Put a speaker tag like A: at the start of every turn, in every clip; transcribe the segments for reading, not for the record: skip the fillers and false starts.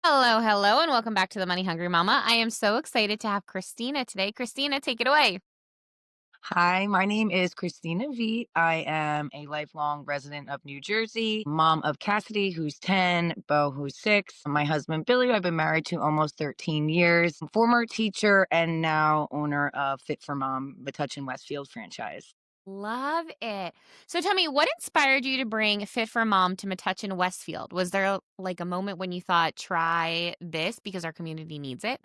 A: Hello, hello, and welcome back to the Money Hungry Mama. I am so excited to have Kristina today. Kristina, take it away.
B: Hi, my name is Kristina Veit. I am a lifelong resident of New Jersey, mom of Cassidy, who's 10, Bo, who's 6, my husband, Billy, I've been married to almost 13 years, former teacher, and now owner of Fit4Mom Metuchen Westfield franchise.
A: Love it. So tell me, what inspired you to bring Fit for Mom to Metuchen Westfield? Was there like a moment when you thought, try this because our community needs it?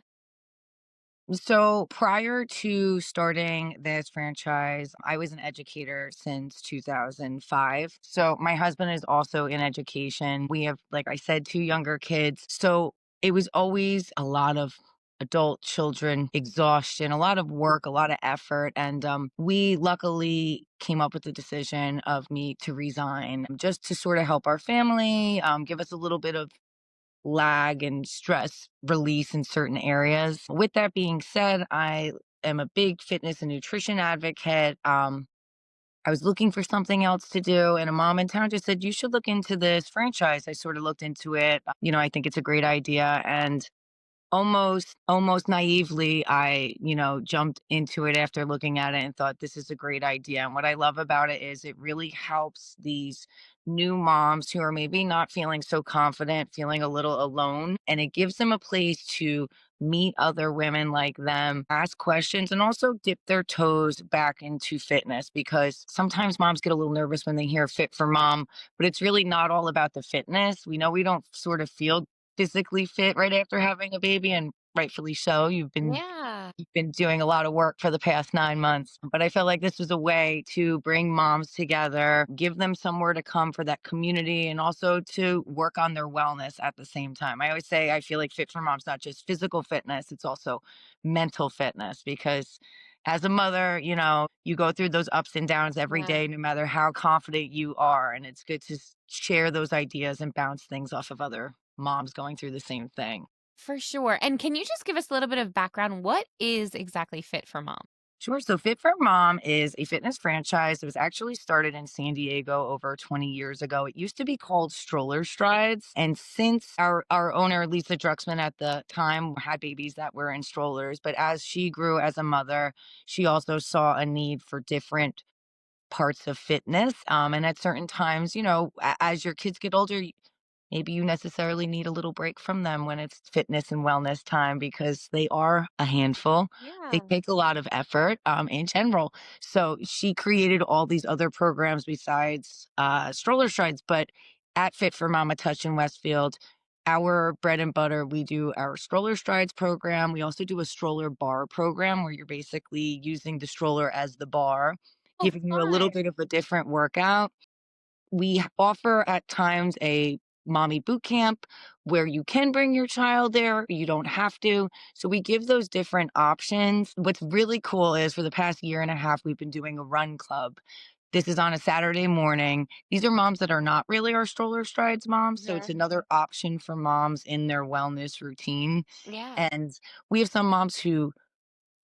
B: So prior to starting this franchise, I was an educator since 2005. So my husband is also in education. We have, like I said, two younger kids. So it was always a lot of adult children exhaustion, a lot of work, a lot of effort. And we luckily came up with the decision of me to resign just to sort of help our family, give us a little bit of lag and stress release in certain areas. With that being said, I am a big fitness and nutrition advocate. I was looking for something else to do, and a mom in town just said, "You should look into this franchise." I sort of looked into it. I think it's a great idea. And almost naively, I jumped into it after looking at it and thought this is a great idea. And what I love about it is it really helps these new moms who are maybe not feeling so confident, feeling a little alone, and it gives them a place to meet other women like them, ask questions, and also dip their toes back into fitness because sometimes moms get a little nervous when they hear fit for mom, but it's really not all about the fitness. We know we don't sort of feel physically fit right after having a baby, and rightfully so.
A: Yeah.
B: You've been doing a lot of work for the past 9 months, but I felt like this was a way to bring moms together, give them somewhere to come for that community, and also to work on their wellness at the same time. I always say I feel like Fit for Mom's not just physical fitness, it's also mental fitness because as a mother, you go through those ups and downs every
A: Yeah.
B: day, no matter how confident you are. And it's good to share those ideas and bounce things off of other moms going through the same thing.
A: For sure. And can you just give us a little bit of background? What is exactly Fit for Mom?
B: Sure. So Fit for Mom is a fitness franchise. It was actually started in San Diego over 20 years ago. It used to be called Stroller Strides. And since our owner, Lisa Druxman, at the time had babies that were in strollers, but as she grew as a mother, she also saw a need for different parts of fitness. And at certain times, as your kids get older, maybe you necessarily need a little break from them when it's fitness and wellness time because they are a handful. They
A: Yeah.
B: take a lot of effort in general. So she created all these other programs besides stroller strides. But at Fit for Mama Touch in Westfield, our bread and butter, we do our stroller strides program. We also do a stroller bar program where you're basically using the stroller as the bar,
A: Oh,
B: giving you a little
A: fun.
B: bit of a different workout. We offer at times a mommy boot camp where you can bring your child there, you don't have to. So we give those different options. What's really cool is for the past year and a half, we've been doing a run club. This is on a Saturday morning. These are moms that are not really our stroller strides moms. So it's
A: Mhm.
B: another option for moms in their wellness routine.
A: Yeah.
B: And we have some moms who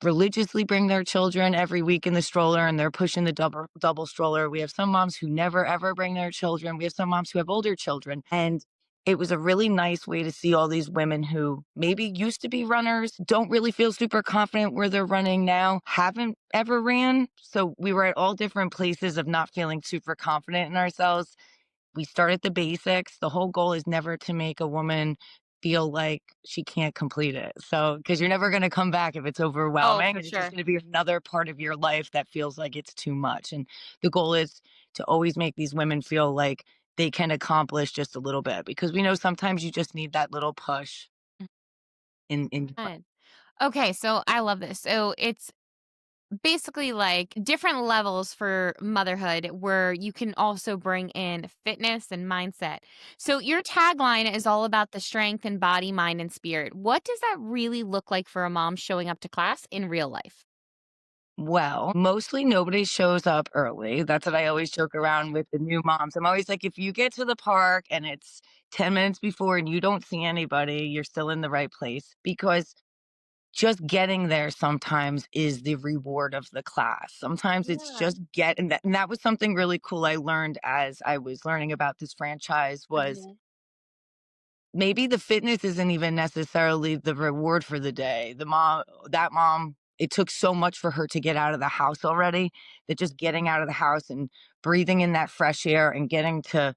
B: religiously bring their children every week in the stroller and they're pushing the double stroller. We have some moms who never ever bring their children. We have some moms who have older children. And it was a really nice way to see all these women who maybe used to be runners, don't really feel super confident where they're running now, haven't ever ran. So we were at all different places of not feeling super confident in ourselves. We start at the basics. The whole goal is never to make a woman feel like she can't complete it. So, because you're never going to come back if it's
A: Oh,
B: overwhelming,
A: for
B: it's just
A: sure.
B: going to be another part of your life that feels like it's too much. And the goal is to always make these women feel like they can accomplish just a little bit because we know sometimes you just need that little push in
A: Fun. Okay, so I love this. So it's basically like different levels for motherhood where you can also bring in fitness and mindset. So your tagline is all about the strength and body, mind, and spirit. What does that really look like for a mom showing up to class in real life?
B: well, mostly nobody shows up early. That's what I always joke around with the new moms. I'm always like, if you get to the park and it's 10 minutes before and you don't see anybody, you're still in the right place because just getting there sometimes is the reward of the class. Sometimes it's
A: Yeah.
B: just get and that was something really cool I learned as I was learning about this franchise was
A: Mhm.
B: maybe the fitness isn't even necessarily the reward for the day. That mom, it took so much for her to get out of the house already, that just getting out of the house and breathing in that fresh air and getting to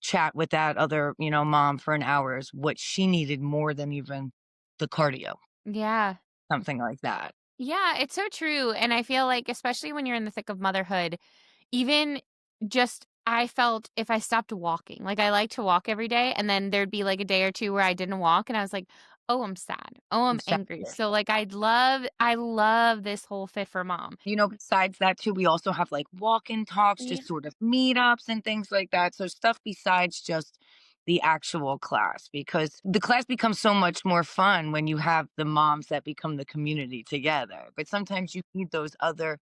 B: chat with that other, mom for an hour is what she needed more than even the cardio,
A: Yeah.
B: something like that.
A: Yeah, it's so true, and I feel like especially when you're in the thick of motherhood, even just I felt if I stopped walking, like, I like to walk every day, and then there'd be, like, a day or 2 where I didn't walk, and I was like, "Oh, I'm sad. Oh, I'm angry."
B: Exactly.
A: So, like, I love this whole Fit for Mom.
B: Besides that too, we also have like walk-in talks,
A: Yeah.
B: just sort of meetups and things like that. So stuff besides just the actual class, because the class becomes so much more fun when you have the moms that become the community together. But sometimes you need those other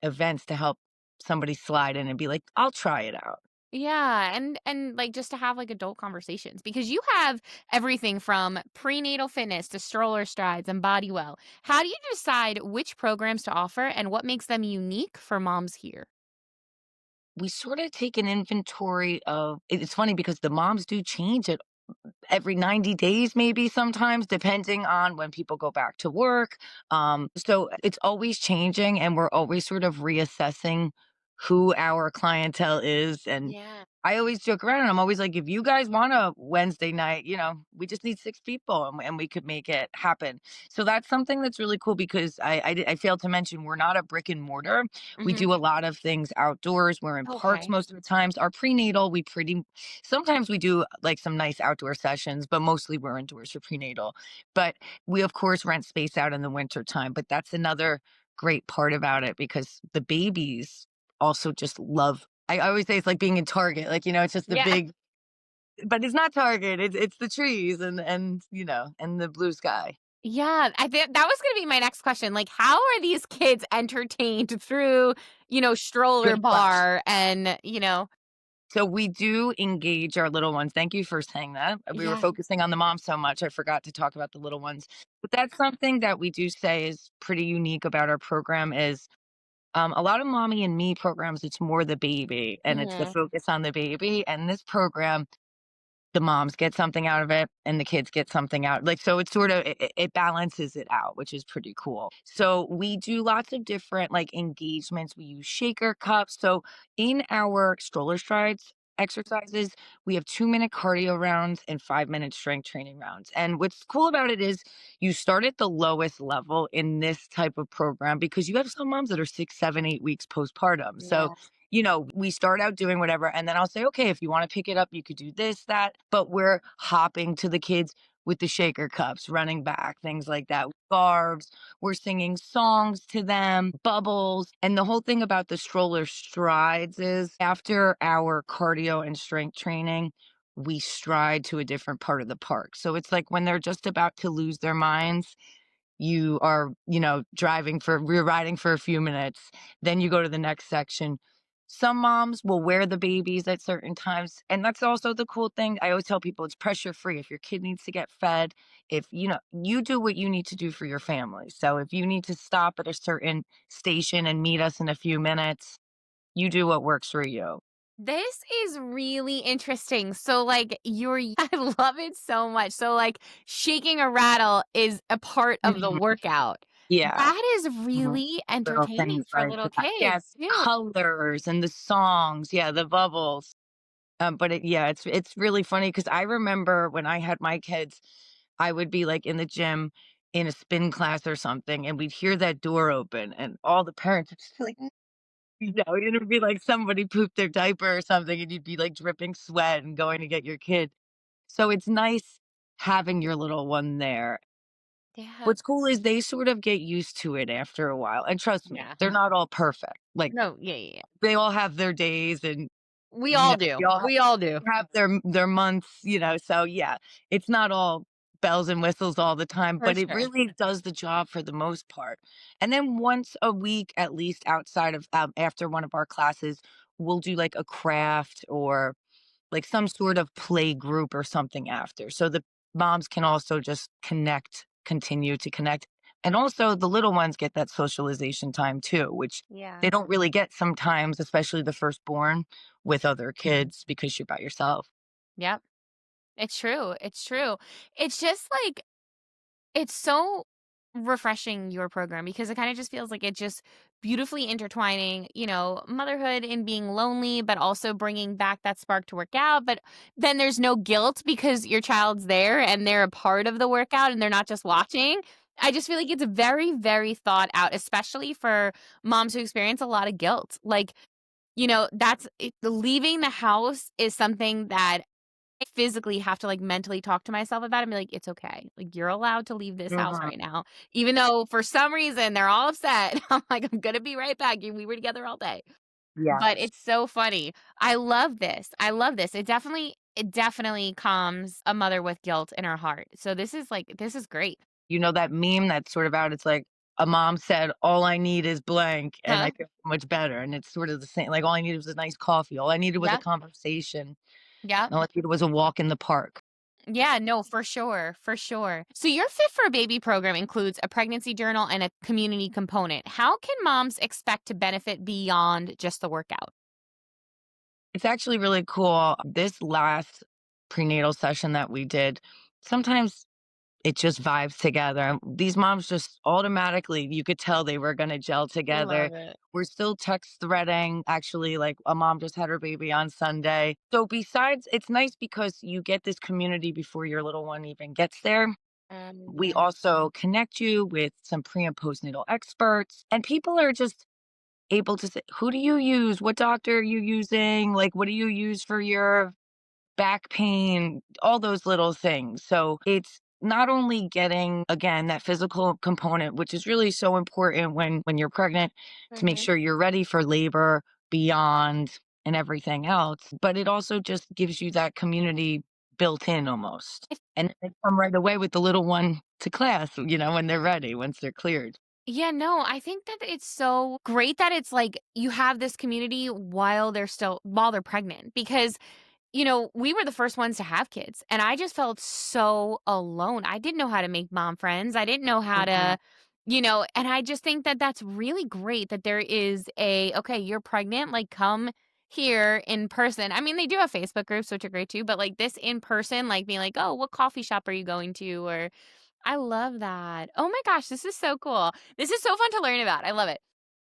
B: events to help somebody slide in and be like, I'll try it out.
A: Yeah, and, like, just to have, like, adult conversations because you have everything from prenatal fitness to stroller strides and body well. How do you decide which programs to offer and what makes them unique for moms here?
B: We sort of take an inventory of it's funny because the moms do change it every 90 days, maybe sometimes, depending on when people go back to work. So it's always changing, and we're always sort of reassessing who our clientele is. And
A: Yeah.
B: I always joke around and I'm always like, if you guys want a Wednesday night, we just need 6 people, and we could make it happen. So that's something that's really cool because I failed to mention we're not a brick and mortar. We
A: Mhm.
B: do a lot of things outdoors. We're in parks
A: Okay.
B: most of the times. Our prenatal, we pretty sometimes we do like some nice outdoor sessions, but mostly we're indoors for prenatal. But we of course rent space out in the winter time. But that's another great part about it because the babies also just love. I always say it's like being in Target, like it's just the
A: Yeah.
B: big, but it's not Target. It's the trees and the blue sky.
A: Yeah, I think that was gonna be my next question, like, how are these kids entertained through, stroller
B: Good question.
A: bar and,
B: So we do engage our little ones. Thank you for saying that. We were
A: Yeah.
B: focusing on the mom so much, I forgot to talk about the little ones. But that's something that we do say is pretty unique about our program is a lot of mommy and me programs, it's more the baby and it's the
A: Mhm.
B: focus on the baby. And this program, the moms get something out of it and the kids get something out, like, so it's sort of it balances it out, which is pretty cool. So we do lots of different like engagements. We use shaker cups. So in our stroller strides exercises, we have 2-minute cardio rounds and 5-minute strength training rounds. And what's cool about it is you start at the lowest level in this type of program because you have some moms that are 6, 7, 8 weeks postpartum. So
A: Yeah.
B: we start out doing whatever, and then I'll say, okay, if you want to pick it up, you could do this, that. But we're hopping to the kids with the shaker cups, running back, things like that. Scarves, we're singing songs to them, bubbles. And the whole thing about the stroller strides is after our cardio and strength training, we stride to a different part of the park. So it's like when they're just about to lose their minds, you are, we're riding for a few minutes, then you go to the next section. Some moms will wear the babies at certain times. And that's also the cool thing. I always tell people it's pressure free. If your kid needs to get fed, if you do what you need to do for your family. So if you need to stop at a certain station and meet us in a few minutes, you do what works for you.
A: This is really interesting. So, like, I love it so much. So, like, shaking a rattle is a part of the
B: Mhm.
A: workout.
B: Yeah.
A: That is
B: Mhm.
A: really
B: Little
A: entertaining
B: things
A: for
B: like
A: little
B: that. Yeah,
A: kids, too.
B: colors and the songs. Yeah, the bubbles. But yeah, it's really funny because I remember when I had my kids, I would be like in the gym in a spin class or something, and we'd hear that door open, and all the parents would just be like, and it would be like somebody pooped their diaper or something, and you'd be like dripping sweat and going to get your kid. So it's nice having your little one there.
A: Yeah.
B: What's cool is they sort of get used to it after a while, and trust me,
A: Yeah.
B: they're not all perfect. Like
A: No, yeah, yeah, yeah.
B: they all have their days, and
A: We all do.
B: we all
A: We all do.
B: have their months, so yeah, it's not all bells and whistles all the time,
A: For
B: but it
A: sure.
B: really does the job for the most part. And then once a week, at least outside of after one of our classes, we'll do like a craft or like some sort of play group or something after. So the moms can also just continue to connect. And also the little ones get that socialization time too, which
A: Yeah.
B: they don't really get sometimes, especially the firstborn with other kids because you're by yourself.
A: Yep. It's true, it's true. It's just, like it's so refreshing, your program, because it kinda just feels like it's just beautifully intertwining, motherhood and being lonely, but also bringing back that spark to work out, but then there's no guilt because your child's there and they're a part of the workout and they're not just watching. I just feel like it's very, very thought out, especially for moms who experience a lot of guilt. Like, that's leaving the house is something that I physically have to, like, mentally talk to myself about it and be like, "It's okay. Like, you're allowed to leave this house
B: Mhm.
A: right now." Even though for some reason they're all upset. I'm like, "I'm gonna be right back. We were together all day." But
B: Yes.
A: it's so funny. I love this. I love this. It definitely calms a mother with guilt in her heart. So this is great.
B: You know that meme that's sort of out, it's like, a mom said, "All I need is blank, and I
A: Huh?
B: feel so much better," and it's sort of the same, like, all I needed was a nice coffee, all I needed was a
A: Yep.
B: conversation,
A: Yep.
B: all I needed was a walk in the park.
A: Yeah, no, for sure, for sure. So your Fit for a Baby program includes a pregnancy journal and a community component. How can moms expect to benefit beyond just the workout?
B: It's actually really cool. This last prenatal session that we did, sometimes it just vibes together. These moms just automatically, you could tell they were gonna gel together.
A: Love it.
B: We're still text threading. Actually, like a mom just had her baby on Sunday. So besides, it's nice because you get this community before your little one even gets there. We
A: Mhm.
B: also connect you with some pre and postnatal experts, and people are just able to say, who do you use? What doctor are you using? Like, what do you use for your back pain, all those little things. So it's not only getting again that physical component, which is really so important when you're pregnant to make
A: Mhm.
B: sure you're ready for labor, beyond, and everything else, but it also just gives you that community built in almost. And they come right away with the little one to class, when they're ready, once they're cleared.
A: Yeah, no, I think that it's so great that it's like you have this community while they're pregnant because we were the first ones to have kids, and I just felt so alone. I didn't know how to make mom friends. I didn't know how
B: Mhm.
A: and I just think that that's really great that there is okay, you're pregnant, like, come here in person. I mean, they do have Facebook groups, which are great too, but like this in person, like being like, oh, what coffee shop are you going to? Or I love that. Oh my gosh, this is so cool. This is so fun to learn about. I love it.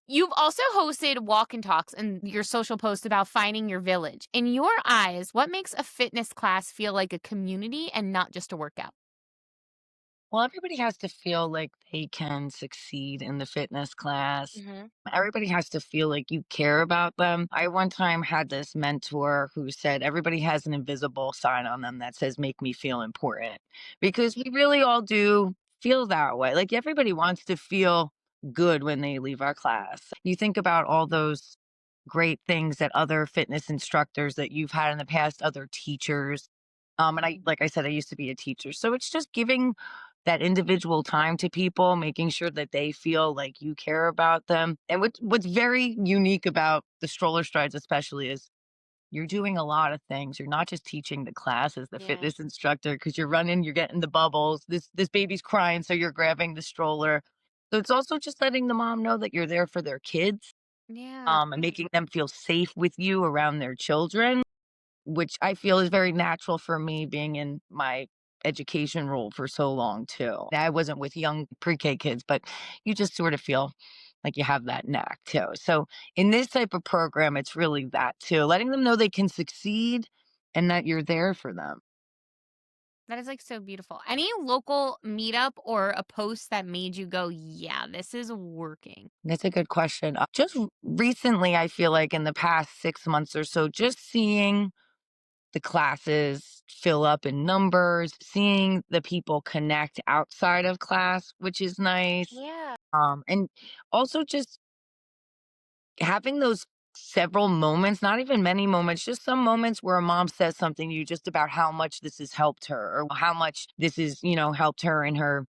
A: You've also hosted walk and talks and your social posts about finding your village. In your eyes, what makes a fitness class feel like a community and not just a workout?
B: Well, everybody has to feel like they can succeed in the fitness class.
A: Mhm.
B: Everybody has to feel like you care about them. I one time had this mentor who said, everybody has an invisible sign on them that says, make me feel important. Because we really all do feel that way. Like everybody wants to feel good when they leave our class. You think about all those great things that other fitness instructors that you've had in the past, other teachers. And I,
A: Mhm.
B: like I said, I used to be a teacher. So it's just giving that individual time to people, making sure that they feel like you care about them. And what's very unique about the stroller strides, especially, is you're doing a lot of things. You're not just teaching the class as the
A: Yeah.
B: fitness instructor because you're running, you're getting the bubbles. This baby's crying, so you're grabbing the stroller. So it's also just letting the mom know that you're there for their kids,
A: Yeah.
B: and making them feel safe with you around their children, which I feel is very natural for me being in my education role for so long too. I wasn't with young pre-K kids, but you just sort of feel like you have that knack too. So in this type of program, it's really that too, letting them know they can succeed and that you're there for them.
A: That is like so beautiful. Any local meetup or a post that made you go, yeah, this is working?
B: That's a good question. Just recently, I feel like in the past 6 months or so, just seeing the classes fill up in numbers, seeing the people connect outside of class, which is nice.
A: Yeah.
B: And also just having those several moments, not even many moments, just some moments where a mom says something to you just about how much this has helped her or how much this is, helped her in her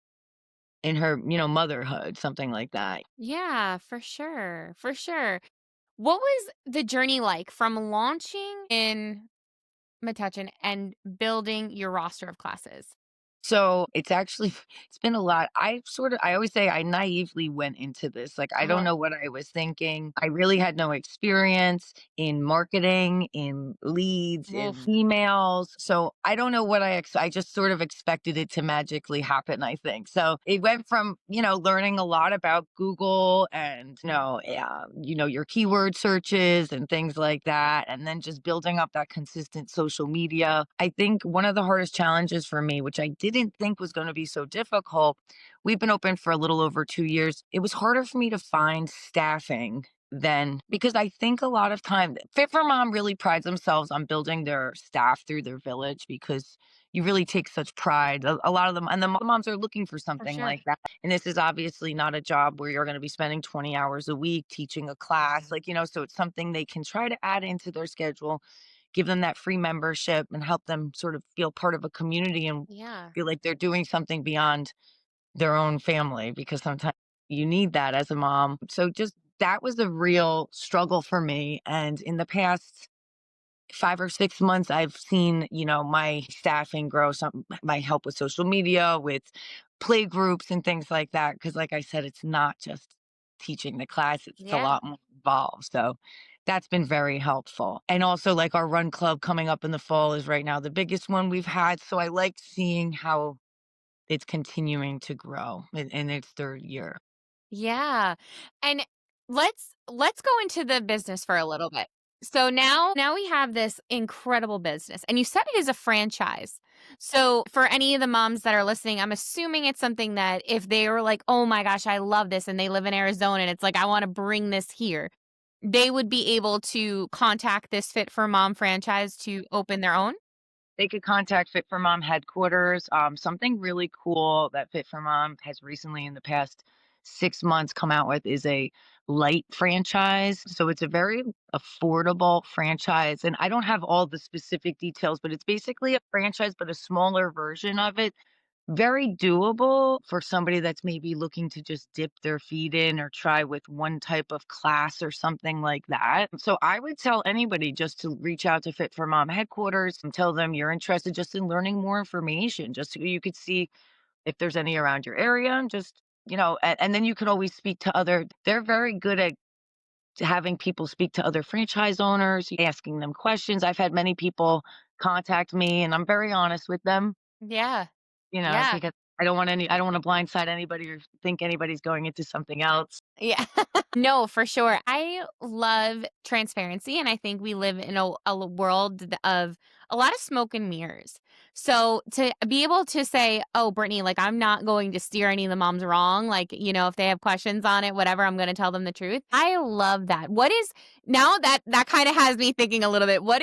B: motherhood, something like that.
A: Yeah, for sure. For sure. What was the journey like from launching in Metuchen and building your roster of classes?
B: So it's actually it's been a lot. I always say I naively went into this. Like I don't
A: Uh-huh.
B: know what I was thinking. I really had no experience in marketing, in leads, in
A: Oof.
B: emails. So I don't know what I just sort of expected it to magically happen, I think. So it went from, learning a lot about Google and, your keyword searches and things like that, and then just building up that consistent social media. I think one of the hardest challenges for me, which I didn't think was going to be so difficult, we've been open for a little over 2 years. It was harder for me to find staffing then because I think a lot of time Fit for Mom really prides themselves on building their staff through their village because you really take such pride. A lot of them and the moms are looking for
A: For
B: something
A: sure.
B: like that. And this is obviously not a job where you're going to be spending 20 hours a week teaching a class, like, so it's something they can try to add into their schedule, give them that free membership and help them sort of feel part of a community and
A: Yeah.
B: feel like they're doing something beyond their own family because sometimes you need that as a mom. So just that was a real struggle for me. And in the past 5 or 6 months, I've seen, my staffing grow, some my help with social media, with play groups and things like that. Cause like I said, it's not just teaching the class, it's a
A: Yeah.
B: lot more involved. So that's been very helpful. And also like our run club coming up in the fall is right now the biggest one we've had. So I like seeing how it's continuing to grow in its third year.
A: Yeah. And let's go into the business for a little bit. So now we have this incredible business and you said it is a franchise. So for any of the moms that are listening, I'm assuming it's something that if they were like, "Oh my gosh, I love this," and they live in Arizona and it's like, "I want to bring this here." They would be able to contact this Fit for Mom franchise to open their own?
B: They could contact Fit for Mom headquarters. Something really cool that Fit for Mom has recently, in the past 6 months, come out with is a light franchise. So it's a very affordable franchise. And I don't have all the specific details, but it's basically a franchise, but a smaller version of it, very doable for somebody that's maybe looking to just dip their feet in or try with one type of class or something like that. So I would tell anybody just to reach out to Fit for Mom headquarters and tell them you're interested just in learning more information, just so you could see if there's any around your area and just, and then you could always speak to they're very good at having people speak to other franchise owners, asking them questions. I've had many people contact me and I'm very honest with them,
A: Yeah. Yeah.
B: because I don't want to blindside anybody or think anybody's going into something else.
A: Yeah. No, for sure. I love transparency, and I think we live in a world of a lot of smoke and mirrors. So to be able to say, "Oh, Brittany, like I'm not going to steer any of the moms wrong. Like, if they have questions on it, whatever, I'm going to tell them the truth." I love that. What is now that kind of has me thinking a little bit. What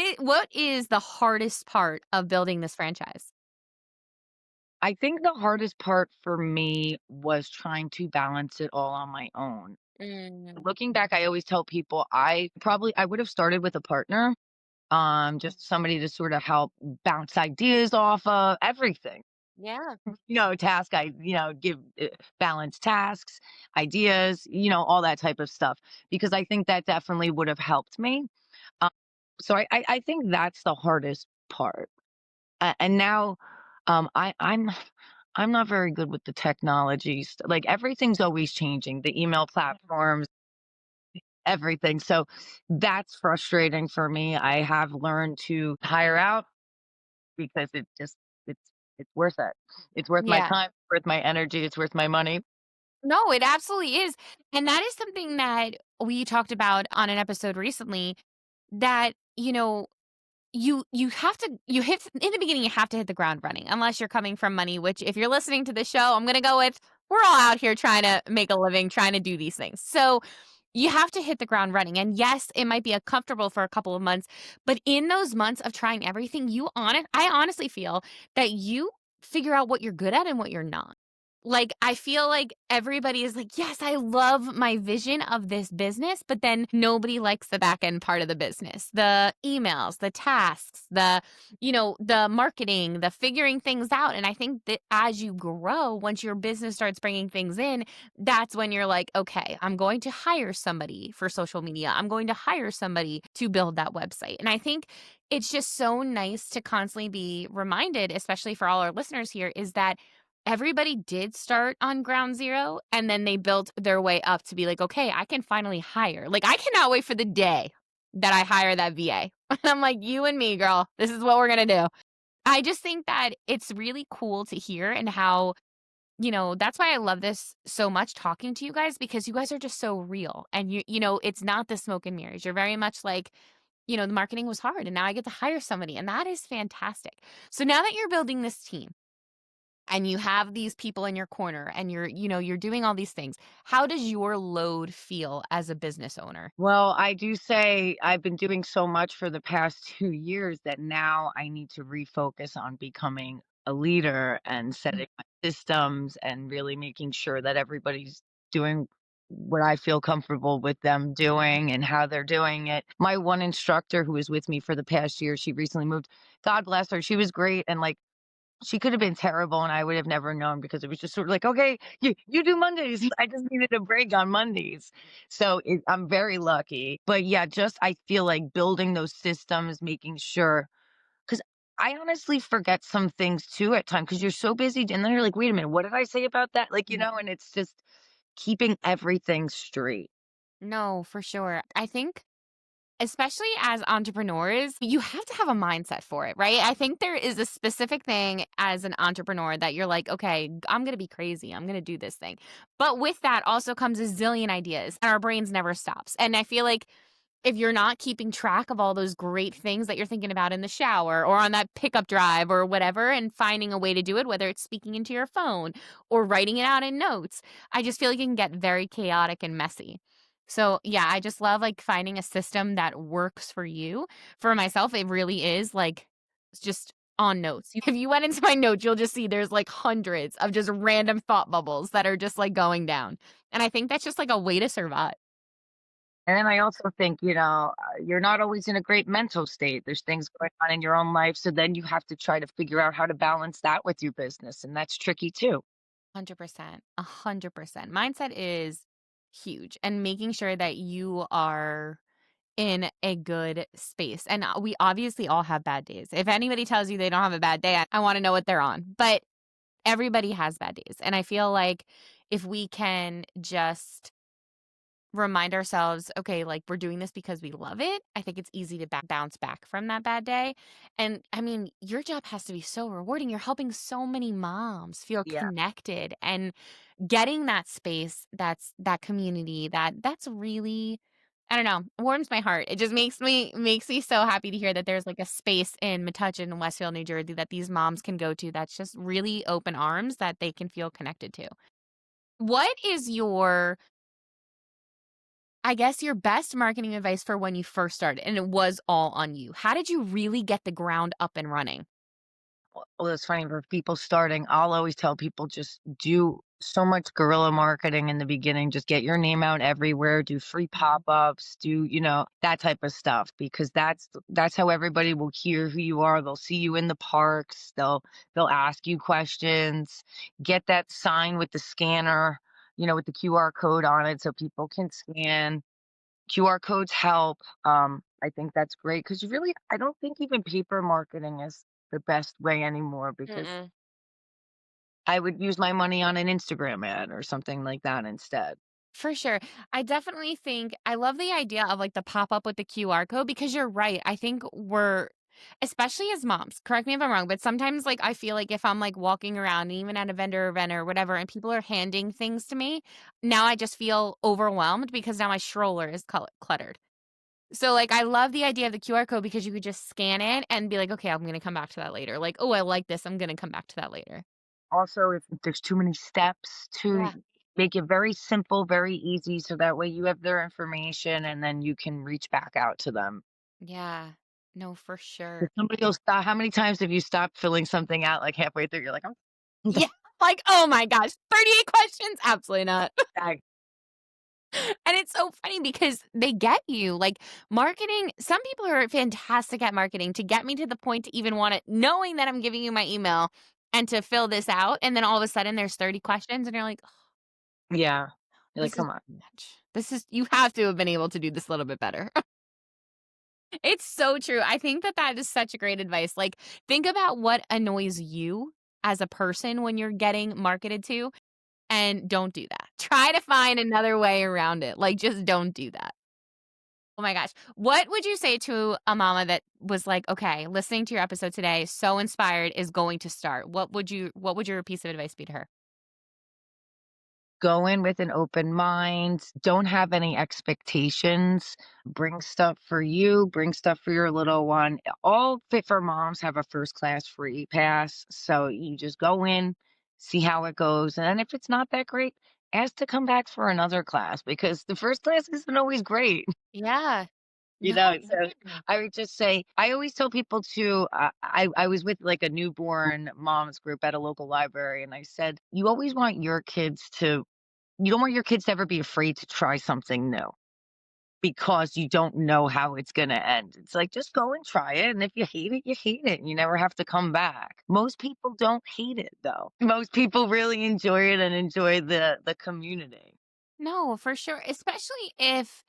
A: is the hardest part of building this franchise?
B: I think the hardest part for me was trying to balance it all on my own.
A: Mm,
B: Looking back, I always tell people I would have started with a partner, just somebody to sort of help bounce ideas off of everything.
A: yeah.
B: Give balance tasks, ideas, all that type of stuff, because I think that definitely would have helped me. Um, so I think that's the hardest part. And now, I'm not very good with the technologies. Like everything's always changing, the email platforms, everything. So that's frustrating for me. I have learned to hire out because it's it's worth it. It's worth my
A: Yeah.
B: time, worth my energy, it's worth my money.
A: No, it absolutely is. And that is something that we talked about on an episode recently that, you have to you hit in the beginning you have to hit the ground running unless you're coming from money, which if you're listening to the show, I'm going to go with we're all out here trying to make a living, trying to do these things. So, you have to hit the ground running. And yes, it might be uncomfortable for a couple of months, but in those months of trying everything, I honestly feel that you figure out what you're good at and what you're not. Like, I feel like everybody is like, "Yes, I love my vision of this business," but then nobody likes the back end part of the business. The emails, the tasks, the marketing, the figuring things out, and I think that as you grow, once your business starts bringing things in, that's when you're like, "Okay, I'm going to hire somebody for social media. I'm going to hire somebody to build that website." And I think it's just so nice to constantly be reminded, especially for all our listeners here, is that everybody did start on ground zero, and then they built their way up to be like, "Okay, I can finally hire." Like, I cannot wait for the day that I hire that VA. I'm like, "You and me, girl. This is what we're gonna do." I just think that it's really cool to hear and how, that's why I love this so much talking to you guys because you guys are just so real. And it's not the smoke and mirrors. You're very much like, the marketing was hard and now I get to hire somebody. And that is fantastic. So now that you're building this team, and you have these people in your corner and you're doing all these things. How does your load feel as a business owner?
B: Well, I do say I've been doing so much for the past 2 years that now I need to refocus on becoming a leader and
A: Mm.
B: setting my systems and really making sure that everybody's doing what I feel comfortable with them doing and how they're doing it. My one instructor who was with me for the past year, she recently moved. God bless her. She was great and like she could have been terrible and I would have never known because it was just sort of like, "Okay, you do Mondays." I just needed a break on Mondays. So, I'm very lucky. But yeah, just I feel like building those systems, making sure, because I honestly forget some things too at times because 'cause you're so busy and then you're like, "Wait a minute, what did I say about that?" Like,
A: Mm.
B: and it's just keeping everything straight.
A: No, for sure. I think especially as entrepreneurs, you have to have a mindset for it, right? I think there is a specific thing as an entrepreneur that you're like, okay, I'm going to be crazy. I'm going to do this thing. But with that also comes a zillion ideas, and our brains never stops. And I feel like if you're not keeping track of all those great things that you're thinking about in the shower or on that pickup drive or whatever, and finding a way to do it, whether it's speaking into your phone or writing it out in notes, I just feel like it can get very chaotic and messy. So, yeah, I just love like finding a system that works for you. For myself, it really is like it's just on notes. If you went into my notes, you'll just see there's like hundreds of just random thought bubbles that are just like going down. And I think that's just like a way to survive.
B: And then I also think, you're not always in a great mental state. There's things going on in your own life. So then you have to try to figure out how to balance that with your business. And that's tricky too.
A: 100%. 100%. Mindset is huge and making sure that you are in a good space. And we obviously all have bad days. If anybody tells you they don't have a bad day, I want to know what they're on. But everybody has bad days. And I feel like if we can just remind ourselves, okay, like we're doing this because we love it. I think it's easy to bounce back from that bad day. And I mean, your job has to be so rewarding. You're helping so many moms feel
B: Yeah.
A: connected and getting that space, that community, that's really I don't know, warms my heart. It just makes me so happy to hear that there's like a space in Metuchen Westfield, New Jersey that these moms can go to that's just really open arms that they can feel connected to. What is your I guess your best marketing advice for when you first started and it was all on you. How did you really get the ground up and running?
B: Well, it's funny for people starting. I'll always tell people just do so much guerrilla marketing in the beginning. Just get your name out everywhere, do free pop-ups, do, that type of stuff because that's how everybody will hear who you are. They'll see you in the parks, they'll ask you questions. Get that sign with the scanner, with the QR code on it so people can scan. QR codes help. I think that's great because I don't think even paper marketing is the best way anymore because
A: Mm-mm.
B: I would use my money on an Instagram ad or something like that instead.
A: For sure. I definitely think I love the idea of like the pop up with the QR code because you're right. I think we're especially as moms, correct me if I'm wrong, but sometimes like I feel like if I'm like walking around even at a vendor event or whatever and people are handing things to me, now I just feel overwhelmed because now my stroller is cluttered. So, like, I love the idea of the QR code because you could just scan it and be like, "Okay, I'm gonna come back to that later." Like, "Oh, I like this. I'm gonna come back to that later."
B: Also, if there's too many steps to
A: Yeah.
B: make it very simple, very easy, so that way you have their information and then you can reach back out to them.
A: Yeah. No, for
B: If
A: sure.
B: somebody will stop. How many times have you stopped filling something out like halfway through? You're like, I'm
A: Yeah. Like, oh my gosh, 38 questions? Absolutely not.
B: Like,
A: And it's so funny because they get you. Like marketing, some people are fantastic at marketing to get me to the point to even want it, knowing that I'm giving you my email and to fill this out. And then all of a sudden there's 30 questions and you're like, "Oh,
B: yeah. You're like,
A: this is
B: come on.
A: too much. This is, you have to have been able to do this a little bit better." It's so true. I think that that is such a great advice. Like, think about what annoys you as a person when you're getting marketed to, and don't do that. Try to find another way around it. Like, just don't do that. Oh my gosh. What would you say to a mama that was like, "Okay, listening to your episode today, so inspired, is going to start." What would your piece of advice be to her?
B: Go in with an open mind. Don't have any expectations. Bring stuff for you, bring stuff for your little one. All Fit for Moms have a first class free pass. So you just go in, see how it goes. And then if it's not that great, ask to come back for another class because the first class isn't always great.
A: Yeah.
B: You
A: No,
B: know, so
A: no.
B: I would just say, I always tell people to, I was with like a newborn moms group at a local library, and I said, you always want your kids to you don't want your kids to ever be afraid to try something new because you don't know how it's going to end. It's like, just go and try it. And if you hate it, you hate it. And you never have to come back. Most people don't hate it though. Most people really enjoy it and enjoy the community.
A: No, for sure, especially if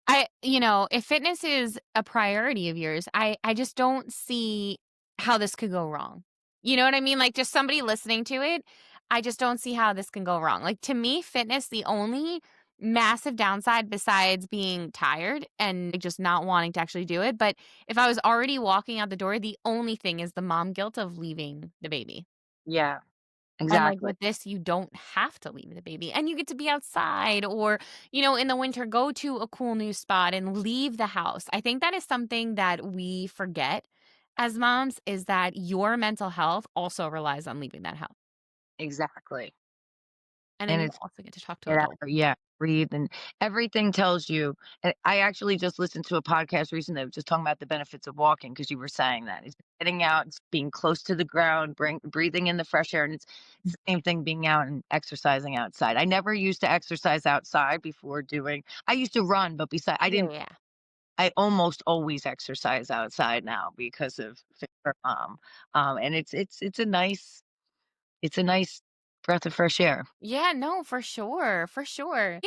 A: if fitness is a priority of yours, I just don't see how this could go wrong. You know what I mean? Like just somebody listening to it, I just don't see how this can go wrong. Like to me, fitness, the only massive downside besides being tired and just not wanting to actually do it. But if I was already walking out the door, the only thing is the mom guilt of leaving the baby.
B: Yeah,
A: And, like,
B: exactly.
A: with this, you don't have to leave the baby, and you get to be outside or, in the winter, go to a cool new spot and leave the house. I think that is something that we forget as moms is that your mental health also relies on leaving that house,
B: Exactly.
A: and then
B: And
A: you
B: it's
A: also get to talk to
B: get out,
A: adults.
B: yeah, breathe, and everything tells you. And I actually just listened to a podcast recently that was just talking about the benefits of walking because you were saying that it's getting out, it's being close to the ground, breathing in the fresh air, and it's the same thing being out and exercising outside. I never used to exercise outside before doing. I used to run, but beside I
A: Yeah,
B: didn't.
A: yeah, yeah.
B: I almost always exercise outside now because of Fit for Mom, and it's a nice breath of fresh air.
A: Yeah, no, for sure, for sure.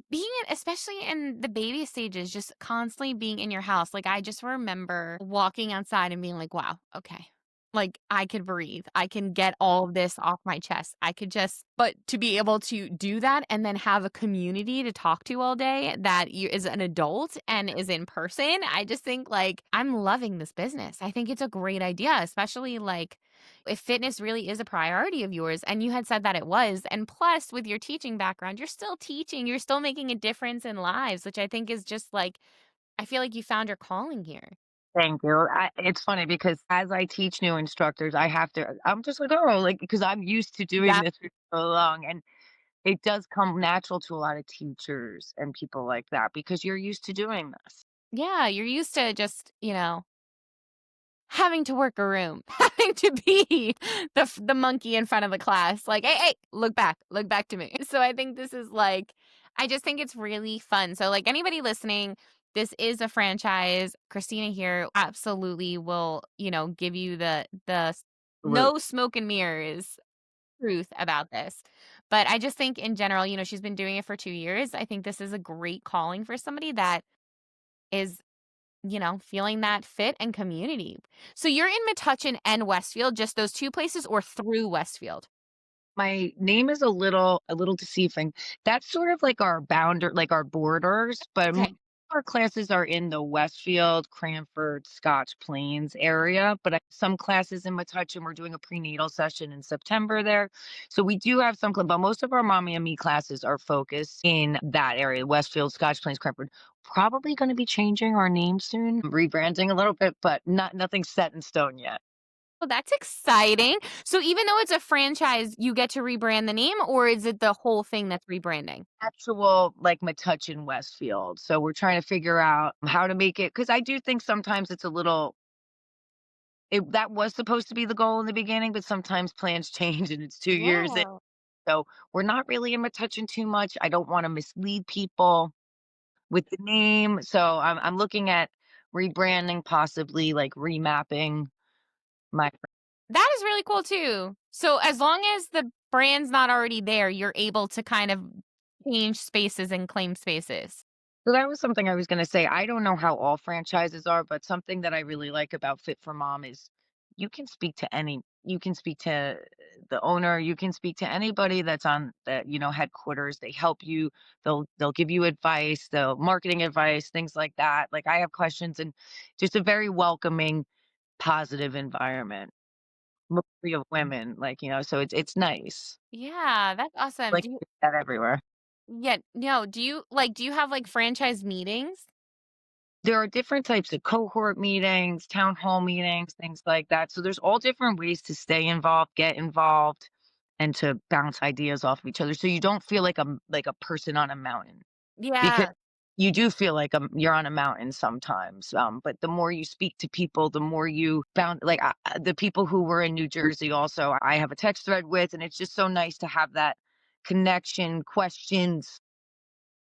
A: Being especially in the baby stages, just constantly being in your house. Like I just remember walking outside and being like, wow, okay. Like I could breathe. I can get all of this off my chest. I could just, but to be able to do that and then have a community to talk to all day that you is an adult and is in person, I just think like I'm loving this business. I think it's a great idea, especially like if fitness really is a priority of yours and you had said that it was, and plus with your teaching background, you're still teaching, you're still making a difference in lives, which I think is just like I feel like you found your calling here.
B: Thank you. It's funny because as I teach new instructors, I'm just like, oh, like, because I'm used to doing
A: Yeah.
B: this for so long. And it does come natural to a lot of teachers and people like that because you're used to doing this.
A: Yeah, you're used to just, having to work a room, having to be the monkey in front of the class, like, "Hey, hey, look back to me." So I think this is like I just think it's really fun. So, like, anybody listening, this is a franchise. Christina here absolutely will, give you the
B: Absolutely.
A: no smoke and mirrors truth about this. But I just think in general, she's been doing it for 2 years. I think this is a great calling for somebody that is feeling that fit and community. So you're in Metuchen and Westfield, just those 2 places or through Westfield?
B: My name is a little deceiving. That's sort of like our bounder like our borders, but most
A: Okay.
B: of our classes are in the Westfield, Cranford, Scotch Plains area, but I have some classes in Metuchen. We're doing a prenatal session in September there. So we do have some but most of our Mommy and Me classes are focused in that area, Westfield, Scotch Plains, Cranford. Probably gonna be changing our name soon, rebranding a little bit, but nothing set in stone yet.
A: Well, that's exciting. So even though it's a franchise, you get to rebrand the name, or is it the whole thing that's rebranding?
B: Actual, like, Metuchen Westfield, so we're trying to figure out how to make it because I do think sometimes it's a little that was supposed to be the goal in the beginning, but sometimes plans change and it's 2 years in.
A: Yeah.
B: So we're not really in Metuchen too much. I don't wanna mislead people with the name, so I'm looking at rebranding, possibly, like, remapping my.
A: That is really cool too. So as long as the brand's not already there, you're able to kind of change spaces and claim spaces.
B: So that was something I was gonna say. I don't know how all franchises are, but something that I really like about Fit for Mom is you can speak to the owner, you can speak to anybody that's on the, headquarters. They help you. They'll give you advice, they'll marketing advice, things like that. Like, I have questions, and just a very welcoming, positive environment. Mostly of women, like, so it's nice.
A: Yeah, that's awesome.
B: Like that everywhere.
A: Yeah, no, do you have, like, franchise meetings?
B: There are different types of cohort meetings, town hall meetings, things like that. So there's all different ways to stay involved, get involved, and to bounce ideas off of each other. So you don't feel like a person on a mountain, because
A: Yeah,
B: you do feel like you're on a mountain sometimes. But the more you speak to people, the more you bound, like, the people who were in New Jersey also, I have a text thread with, and it's just so nice to have that connection, questions,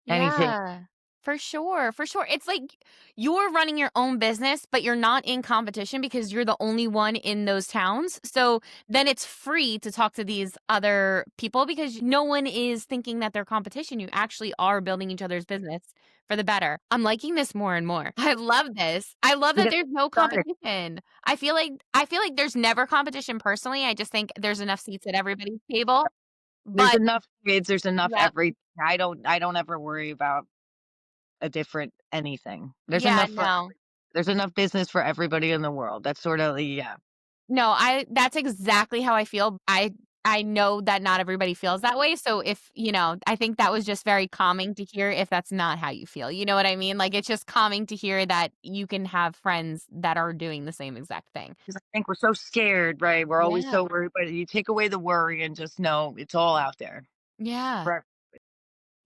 B: anything.
A: yeah. For sure. It's like you're running your own business, but you're not in competition because you're the only one in those towns. So then it's free to talk to these other people because no one is thinking that they're competition. You actually are building each other's business for the better. I'm liking this more and more. I love this. I love that
B: Get
A: there's no
B: started.
A: competition. I feel like there's never competition personally. I just think there's enough seats at everybody's table.
B: There's
A: But
B: enough kids, there's enough
A: yep.
B: every. I don't ever worry about a different anything.
A: Yeah, no.
B: There's enough business for everybody in the world. That's sorta, yeah.
A: No, I that's exactly how I feel. I know that not everybody feels that way, so if, I think that was just very calming to hear if that's not how you feel, you know what I mean? Like, it's just calming to hear that you can have friends that are doing the same exact thing.
B: 'Cause I think we're so scared, right? We're always
A: Yeah.
B: so worried, but you take away the worry and just know it's all out there.
A: Yeah.
B: Right.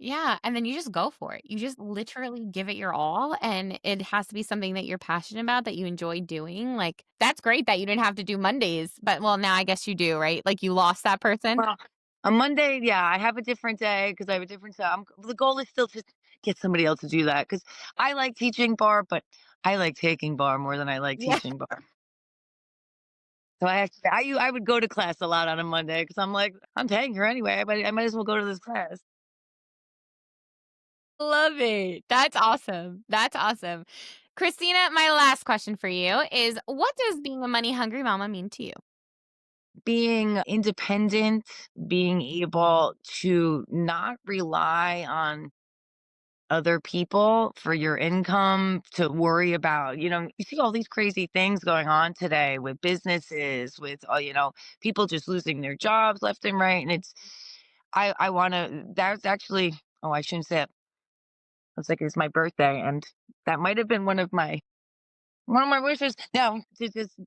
A: Yeah, and then you just go for it. You just literally give it your all, and it has to be something that you're passionate about, that you enjoy doing, like, that's great that you didn't have to do Mondays, but well, now I guess you do, right? Like, you lost that person?
B: Well, on Monday, yeah, I have a different day because I have a different the goal is still to get somebody else to do that, because I like teaching bar, but I like taking bar more than I like
A: Yeah.
B: teaching bar. So I would go to class a lot on a Monday because I'm like, "I'm taking her anyway, I might as well go to this class."
A: Love it. That's awesome. That's awesome. Christina, my last question for you is what does being a money hungry mama mean to you?
B: Being independent, being able to not rely on other people for your income, to worry about, you see all these crazy things going on today with businesses, with, people just losing their jobs left and right. And I want to, that's actually, oh, I shouldn't say it. I was like, it's my birthday. And that might have been one of my wishes now, to just,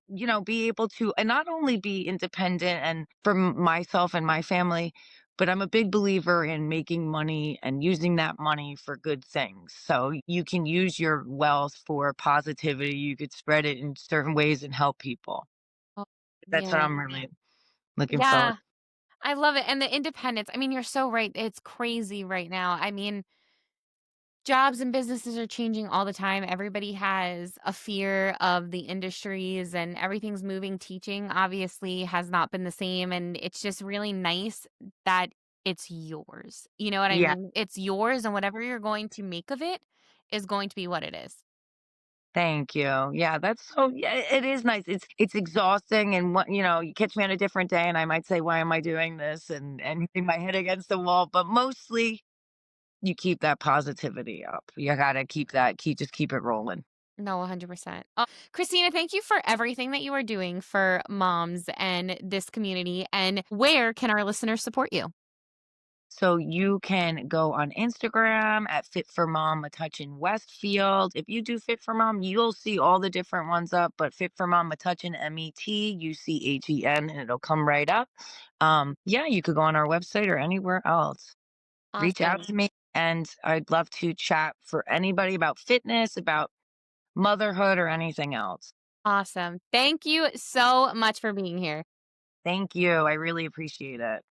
B: be able to, and not only be independent and for myself and my family, but I'm a big believer in making money and using that money for good things. So you can use your wealth for positivity. You could spread it in certain ways and help people.
A: Oh,
B: That's what
A: yeah.
B: I'm really looking forward.
A: Yeah. I love it. And the independence. I mean, you're so right. It's crazy right now. I mean, jobs and businesses are changing all the time. Everybody has a fear of the industries and everything's moving. Teaching obviously has not been the same. And it's just really nice that it's yours. You know what I
B: Yeah.
A: mean? It's yours, and whatever you're going to make of it is going to be what it is.
B: Thank you. Yeah, yeah, it is nice. It's exhausting, and you catch me on a different day and I might say, why am I doing this? And hitting my head against the wall. But mostly you keep that positivity up. You gotta keep it rolling.
A: No, 100%. Christina, thank you for everything that you are doing for moms and this community. And where can our listeners support you?
B: So you can go on Instagram at Fit4Mom Metuchen Westfield. If you do Fit for Mom, you'll see all the different ones up, but Fit for Mom Metuchen, Metuchen, and it'll come right up. Yeah, you could go on our website or anywhere else. Reach out
A: Awesome.
B: to me, and I'd love to chat for anybody about fitness, about motherhood, or anything else.
A: Awesome. Thank you so much for being here.
B: Thank you. I really appreciate it.